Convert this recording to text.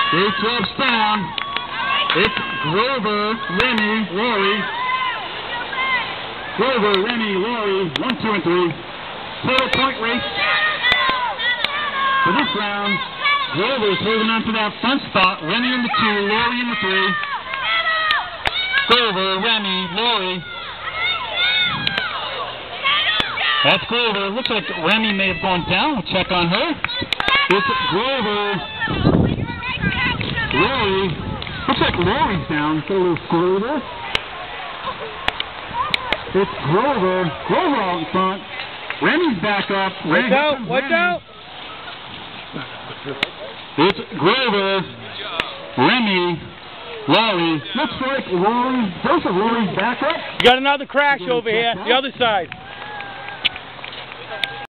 They 12's down. It's Grover, Remy, Lori. Grover, Remy, Lori, 1, 2, and 3. Total point race for this round. Grover's holding on to that front spot. Remy in the 2, Lori in the 3. Grover, Remy, Lori. That's Grover. Looks like Remy may have gone down. We'll check on her. It's Grover. Lori. Looks like Lori's down. Get a little screw there. It's Grover. Grover out in front. Remy's back up. Watch out! Watch out! It's Grover. Remy. Lori. Looks like Lori. Both of Lori's back up. You got another crash over here. The other side.